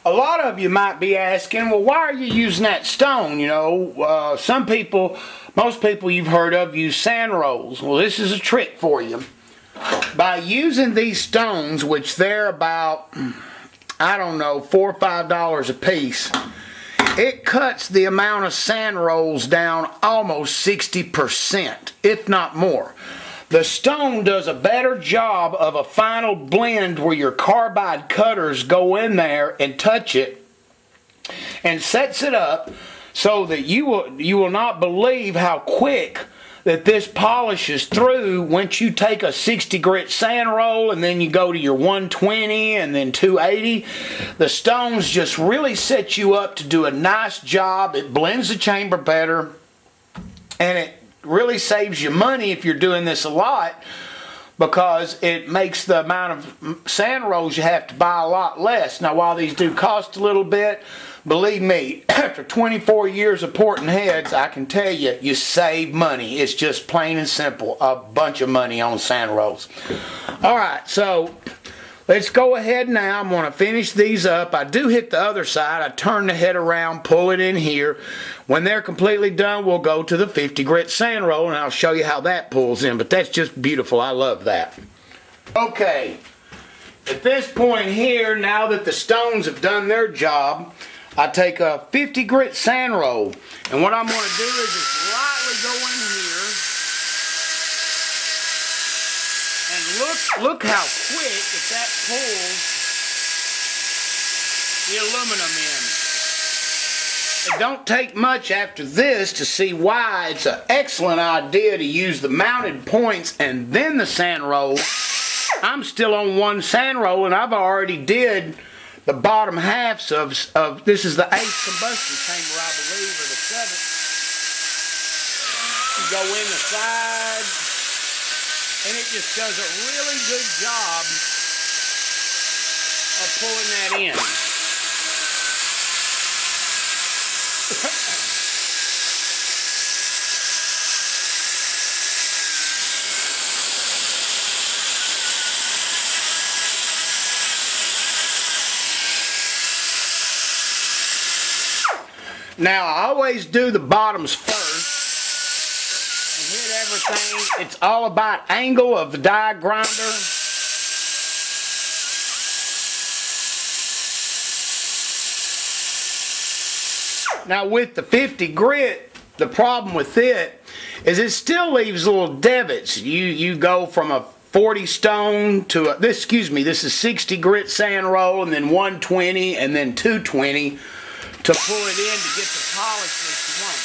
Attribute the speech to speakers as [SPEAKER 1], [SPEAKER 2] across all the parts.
[SPEAKER 1] A lot of you might be asking, well, why are you using that stone? You know, some people, most people you've heard of use sand rolls. Well, this is a trick for you. By using these stones, which they're about, I don't know, $4 or $5 a piece, it cuts the amount of sand rolls down almost 60%, if not more. The stone does a better job of a final blend where your carbide cutters go in there and touch it and sets it up so that you will not believe how quick that this polishes through once you take a 60 grit sand roll and then you go to your 120 and then 280. The stones just really set you up to do a nice job. It blends the chamber better, and it really saves you money if you're doing this a lot, because it makes the amount of sand rolls you have to buy a lot less. Now, while these do cost a little bit, believe me, after 24 years of porting heads, I can tell you, you save money. It's just plain and simple, a bunch of money on sand rolls. Alright, so let's go ahead now. I'm going to finish these up. I do hit the other side. I turn the head around, pull it in here. When they're completely done, we'll go to the 50 grit sand roll, and I'll show you how that pulls in. But that's just beautiful. I love that. Okay, at this point here, now that the stones have done their job, I take a 50 grit sand roll, and what I'm going to do is just lightly go in here, and look how quick that pulls the aluminum in. It don't take much after this to see why it's an excellent idea to use the mounted points and then the sand roll. I'm still on one sand roll, and I've already did the bottom halves of this is the 8th combustion chamber, I believe, or the 7th. You go in the side, and it just does a really good job of pulling that in. Now, I always do the bottoms first and hit everything. It's all about angle of the die grinder. Now, with the 50 grit, the problem with it is it still leaves little divots. You go from a 40 stone to a, this is 60 grit sand roll, and then 120 and then 220. To pull it in to get the polish that you want.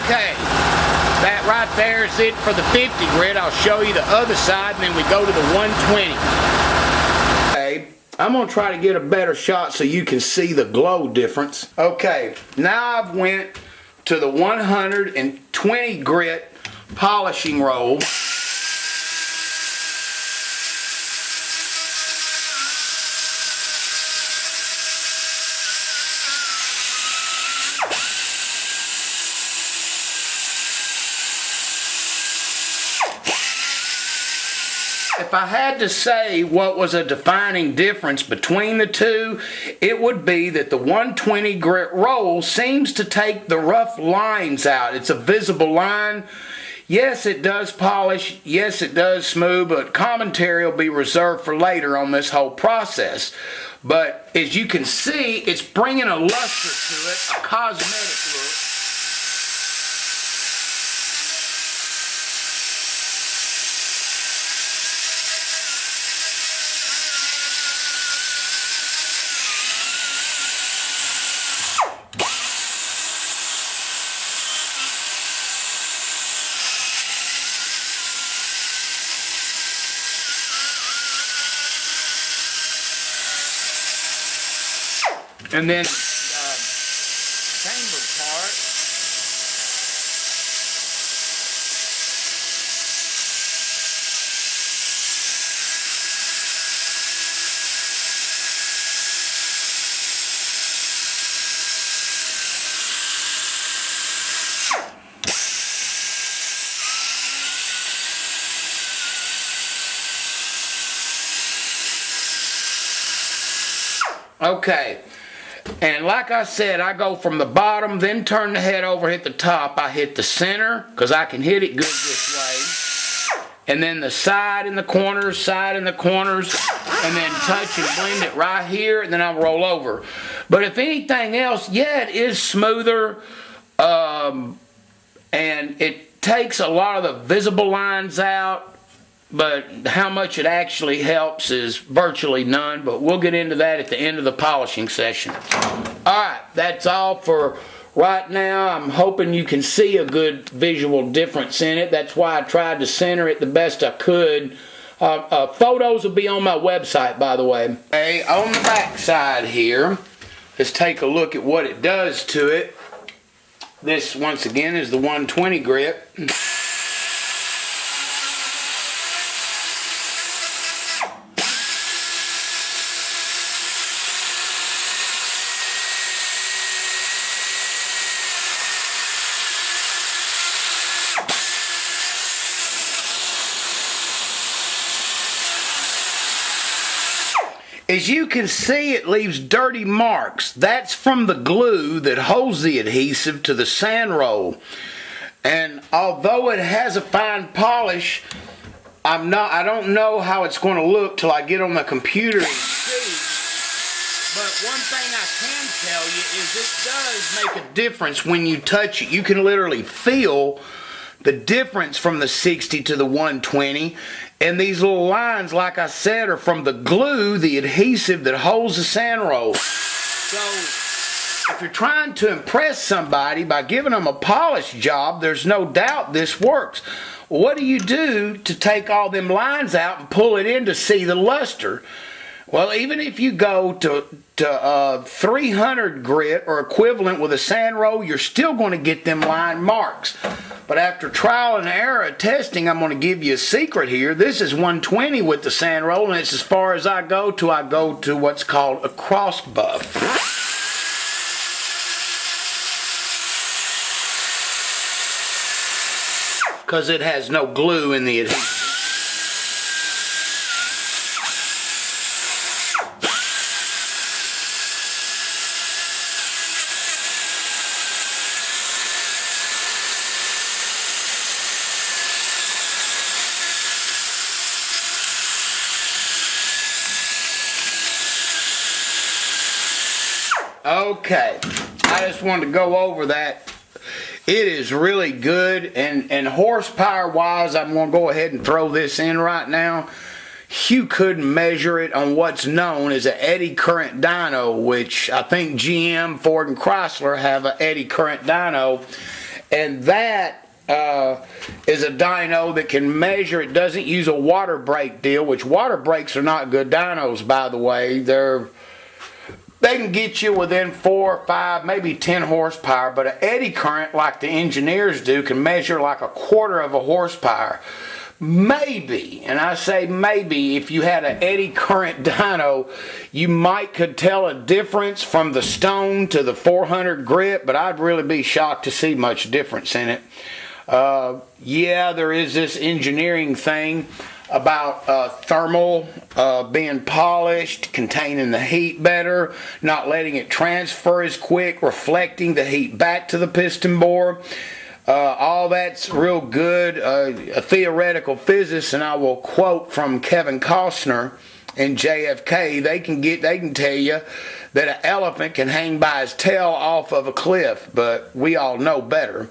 [SPEAKER 1] Okay. That right there is it for the 50 grit. I'll show you the other side, and then we go to the 120. Okay, I'm going to try to get a better shot so you can see the glow difference. Okay, now I've went to the 120 grit polishing roll. If I had to say what was a defining difference between the two, it would be that the 120 grit roll seems to take the rough lines out. It's a visible line. Yes, it does polish. Yes, it does smooth, but commentary will be reserved for later on this whole process. But as you can see, it's bringing a luster to it, a cosmetic look. And then chamber part. Okay. And like I said, I go from the bottom, then turn the head over, hit the top. I hit the center, because I can hit it good this way. And then the side and the corners, and then touch and blend it right here, and then I'll roll over. But if anything else, yeah, it is smoother, and it takes a lot of the visible lines out. But how much it actually helps is virtually none, but we'll get into that at the end of the polishing session. Alright, that's all for right now. I'm hoping you can see a good visual difference in it. That's why I tried to center it the best I could. Photos will be on my website, by the way. Okay, on the back side here, let's take a look at what it does to it. This, once again, is the 120 grip. As you can see, it leaves dirty marks. That's from the glue that holds the adhesive to the sand roll. And although it has a fine polish, I don't know how it's going to look till I get on the computer and see. But one thing I can tell you is it does make a difference when you touch it. You can literally feel the difference from the 60 to the 120. And these little lines, like I said, are from the glue, the adhesive that holds the sand roll. So if you're trying to impress somebody by giving them a polish job, there's no doubt this works. What do you do to take all them lines out and pull it in to see the luster? Well, even if you go to 300 grit or equivalent with a sand roll, you're still going to get them line marks. But after trial and error testing, I'm going to give you a secret here. This is 120 with the sand roll, and it's as far as I go to what's called a cross buff. Because it has no glue in the adhesive. Okay, I just wanted to go over that. It is really good, and horsepower wise, I'm going to go ahead and throw this in right now. You couldn't measure it on what's known as an eddy current dyno, which I think GM, Ford, and Chrysler have an eddy current dyno, and that is a dyno that can measure. It doesn't use a water brake deal, which water brakes are not good dynos, by the way. They can get you within 4, 5, maybe 10 horsepower, but an eddy current, like the engineers do, can measure like a quarter of a horsepower. Maybe, and I say maybe, if you had an eddy current dyno, you might could tell a difference from the stone to the 400 grit, but I'd really be shocked to see much difference in it. Yeah, there is this engineering thing about thermal being polished, containing the heat better, not letting it transfer as quick, reflecting the heat back to the piston bore. All that's real good. A theoretical physicist, and I will quote from Kevin Costner in JFK, they can tell you that an elephant can hang by his tail off of a cliff, but we all know better.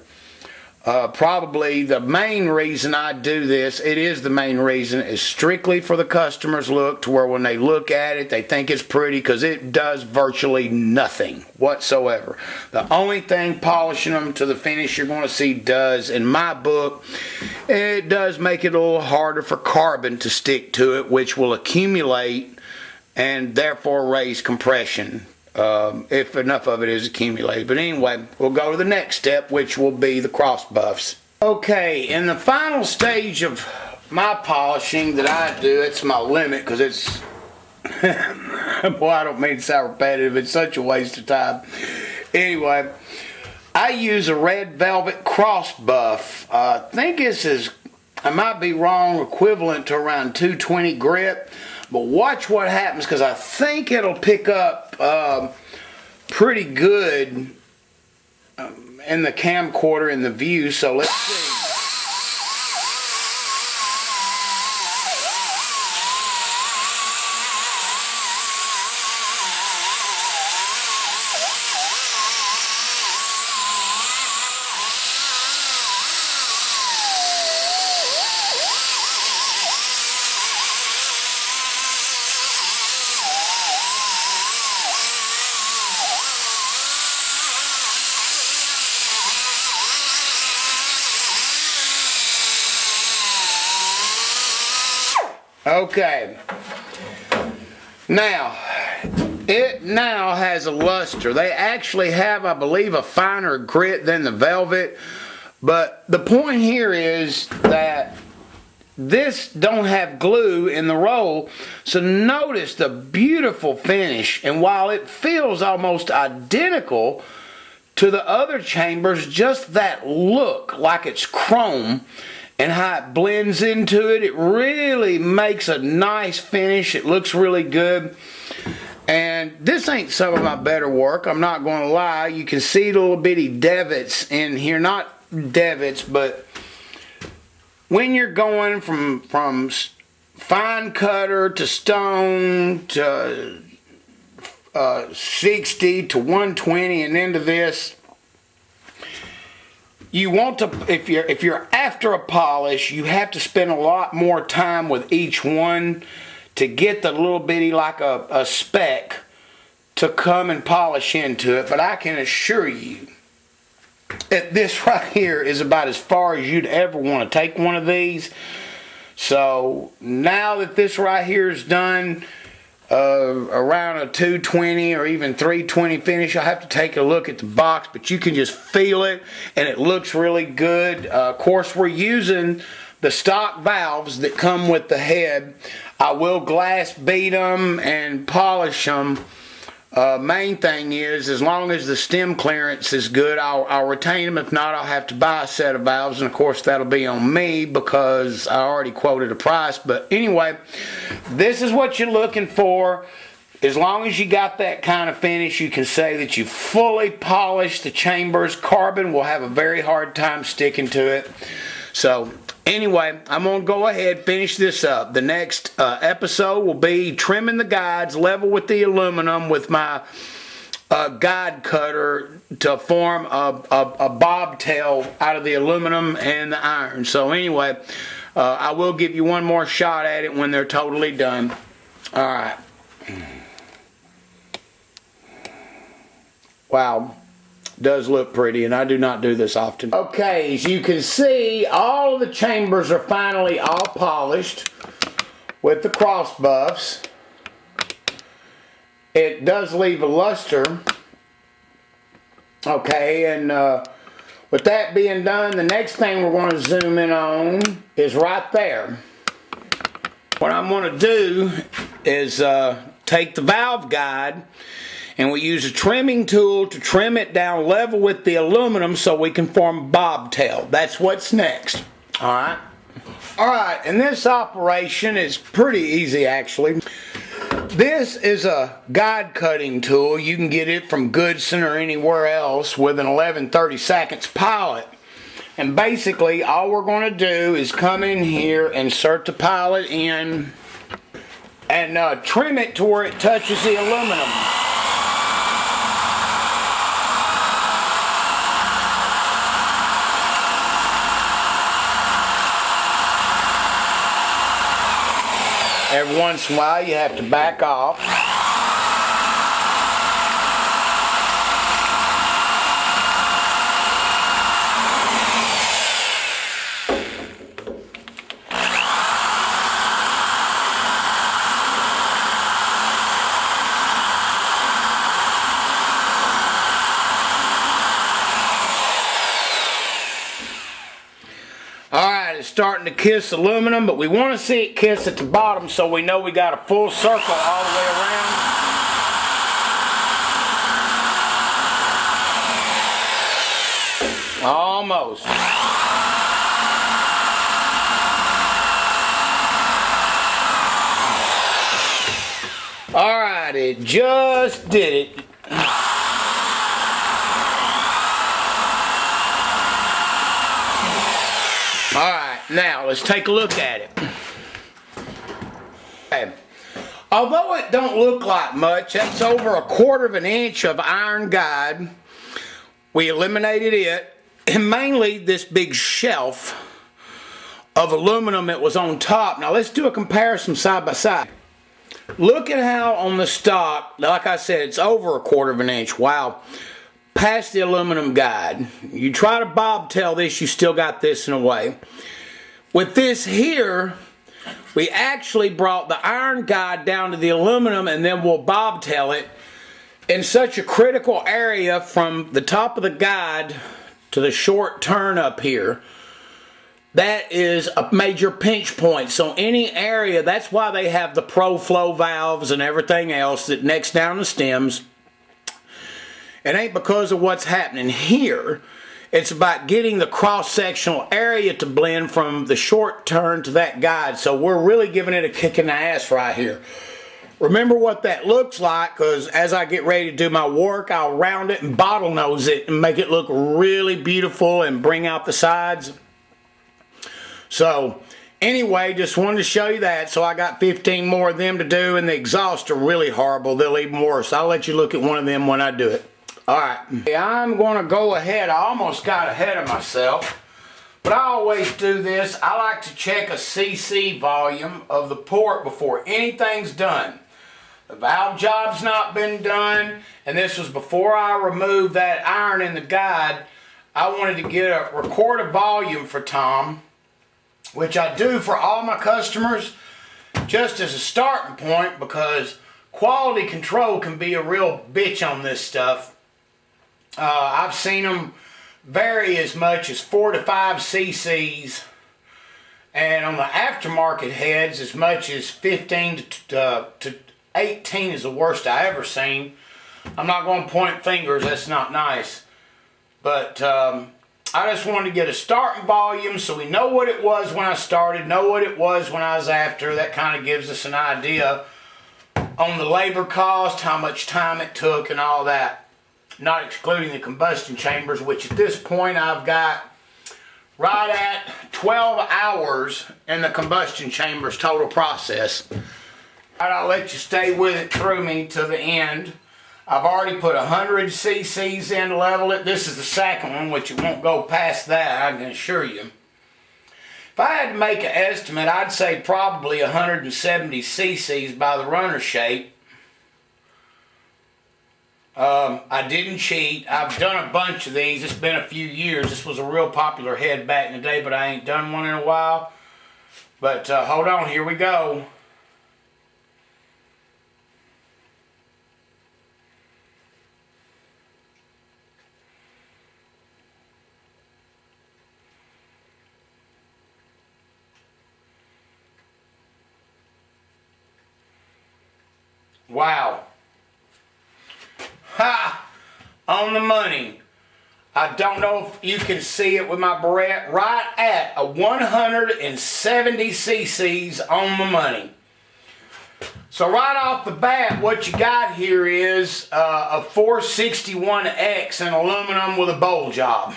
[SPEAKER 1] Probably the main reason I do this, it is the main reason, is strictly for the customer's look, to where when they look at it, they think it's pretty, because it does virtually nothing whatsoever. The only thing polishing them to the finish you're going to see does, in my book, it does make it a little harder for carbon to stick to it, which will accumulate and therefore raise compression. If enough of it is accumulated. But anyway, we'll go to the next step, which will be the cross buffs. Okay, in the final stage of my polishing that I do, it's my limit, because it's boy, I don't mean to sound repetitive, it's such a waste of time. Anyway, I use a red velvet cross buff. I think this is, I might be wrong, equivalent to around 220 grit. But watch what happens, because I think it'll pick up pretty good in the camcorder in the view. So let's see. Okay, now it now has a luster. They actually have, I believe, a finer grit than the Velvet, but the point here is that this don't have glue in the roll, so notice the beautiful finish. And while it feels almost identical to the other chambers, just that look like it's chrome and how it blends into it, it really makes a nice finish. It looks really good. And this ain't some of my better work, I'm not going to lie. You can see the little bitty davits in here. Not davits, but when you're going from fine cutter to stone to 60 to 120 and into this, you want to, if you're after a polish, you have to spend a lot more time with each one to get the little bitty, like a speck, to come and polish into it. But I can assure you that this right here is about as far as you'd ever want to take one of these. So now that this right here is done, around a 220 or even 320 finish, I have to take a look at the box, but you can just feel it and it looks really good. Of course, we're using the stock valves that come with the head. I will glass beat them and polish them. Main thing is, as long as the stem clearance is good, I'll retain them. If not, I'll have to buy a set of valves, and of course that'll be on me because I already quoted a price. But anyway, this is what you're looking for. As long as you got that kind of finish, you can say that you fully polished the chambers. Carbon will have a very hard time sticking to it. So anyway, I'm going to go ahead and finish this up. The next episode will be trimming the guides level with the aluminum with my guide cutter to form a bobtail out of the aluminum and the iron. So anyway, I will give you one more shot at it when they're totally done. Alright. Wow. Does look pretty, and I do not do this often. Okay, as you can see, all of the chambers are finally all polished with the cross buffs. It does leave a luster. Okay, and with that being done, the next thing we're going to zoom in on is right there. What I'm going to do is take the valve guide, and we use a trimming tool to trim it down level with the aluminum so we can form a bobtail. That's what's next. Alright? Alright, and this operation is pretty easy actually. This is a guide cutting tool. You can get it from Goodson or anywhere else with an 11/32 pilot. And basically all we're going to do is come in here, insert the pilot in, and trim it to where it touches the aluminum. Every once in a while you have to back off. Alright, it's starting to kiss aluminum, but we want to see it kiss at the bottom so we know we got a full circle all the way around. Almost. Alright, it just did it. Alright, now let's take a look at it. Okay. Although it don't look like much, that's over 1/4 of an inch of iron guide. We eliminated it, and mainly this big shelf of aluminum that was on top. Now let's do a comparison side by side. Look at how on the stock, like I said, it's over 1/4 of an inch. Wow. Past the aluminum guide. You try to bobtail this, you still got this in a way. With this here, we actually brought the iron guide down to the aluminum, and then we'll bobtail it in such a critical area from the top of the guide to the short turn up here. That is a major pinch point. So any area, that's why they have the pro flow valves and everything else that next down the stems. It ain't because of what's happening here. It's about getting the cross-sectional area to blend from the short turn to that guide. So we're really giving it a kick in the ass right here. Remember what that looks like, because as I get ready to do my work, I'll round it and bottlenose it and make it look really beautiful and bring out the sides. So anyway, just wanted to show you that. So I got 15 more of them to do, and the exhausts are really horrible. They'll even worse. I'll let you look at one of them when I do it. Alright, I'm going to go ahead. I almost got ahead of myself, but I always do this. I like to check a CC volume of the port before anything's done. The valve job's not been done, and this was before I removed that iron in the guide. I wanted to get a record a volume for Tom, which I do for all my customers, just as a starting point, because quality control can be a real bitch on this stuff. I've seen them vary as much as 4 to 5 cc's, and on the aftermarket heads as much as 15 to 18 is the worst I ever seen. I'm not going to point fingers, that's not nice, but I just wanted to get a starting volume so we know what it was when I started, know what it was when I was after. That kind of gives us an idea on the labor cost, how much time it took and all that. Not excluding the combustion chambers, which at this point I've got right at 12 hours in the combustion chambers total process. I'll let you stay with it through me to the end. I've already put 100 cc's in to level it. This is the second one, which it won't go past that, I can assure you. If I had to make an estimate, I'd say probably 170 cc's by the runner shape. I didn't cheat. I've done a bunch of these. It's been a few years. This was a real popular head back in the day, but I ain't done one in a while. But hold on, here we go. Wow. Ha! On the money. I don't know if you can see it with my barrette. Right at a 170 cc's on the money. So right off the bat, what you got here is a 461X in aluminum with a bowl job.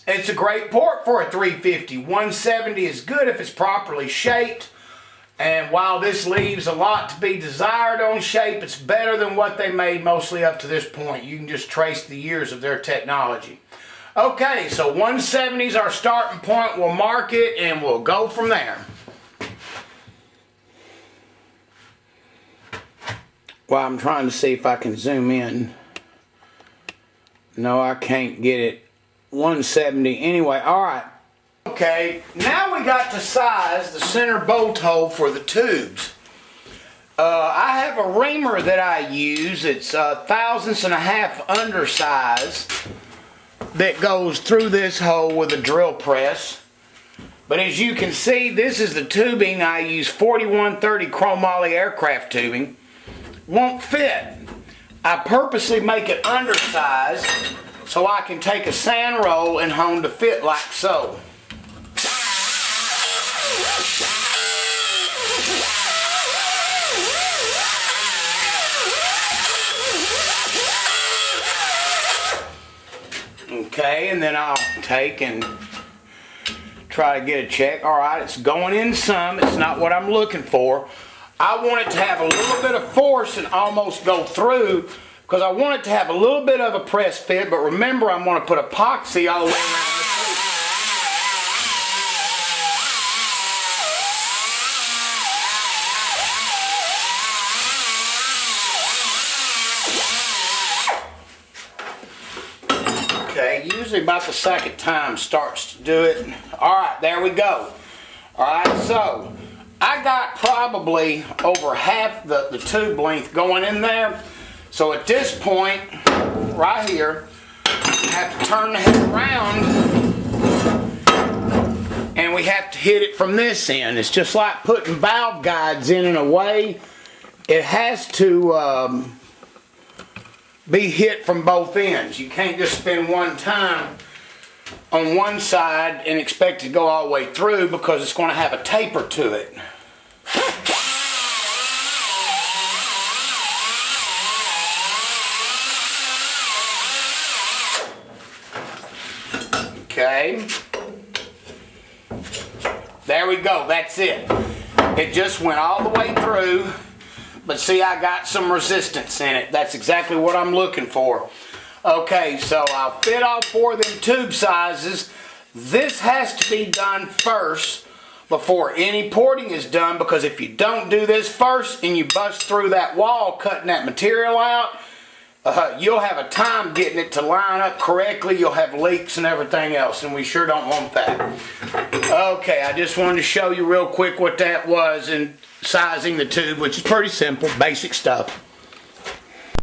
[SPEAKER 1] It's a great port for a 350. 170 is good if it's properly shaped. And while this leaves a lot to be desired on shape, it's better than what they made mostly up to this point. You can just trace the years of their technology. Okay, so 170 is our starting point. We'll mark it and we'll go from there. Well, I'm trying to see if I can zoom in. No, I can't get it. 170 anyway. All right. Okay, now we got to size the center bolt hole for the tubes. I have a reamer that I use. It's thousandths and a half undersize that goes through this hole with a drill press. But as you can see, this is the tubing. I use 4130 chromoly aircraft tubing. Won't fit. I purposely make it undersized so I can take a sand roll and hone to fit like so. Okay, and then I'll take and try to get a check. All right, it's going in some. It's not what I'm looking for. I want it to have a little bit of force and almost go through because I want it to have a little bit of a press fit, but remember I'm going to put epoxy all the way around the tube. Okay, usually about the second time starts to do it. All right, there we go. All right, so I got probably over half the tube length going in there. So at this point, right here, we have to turn the head around and we have to hit it from this end. It's just like putting valve guides in a way. It has to be hit from both ends. You can't just spin one time on one side and expect it to go all the way through because it's going to have a taper to it. Okay. There we go. That's it. It just went all the way through. But see, I got some resistance in it. That's exactly what I'm looking for. Okay, so I'll fit all four of them tube sizes. This has to be done first before any porting is done, because if you don't do this first and you bust through that wall cutting that material out, you'll have a time getting it to line up correctly. You'll have leaks and everything else, and we sure don't want that. Okay, I just wanted to show you real quick what that was in sizing the tube, which is pretty simple, basic stuff.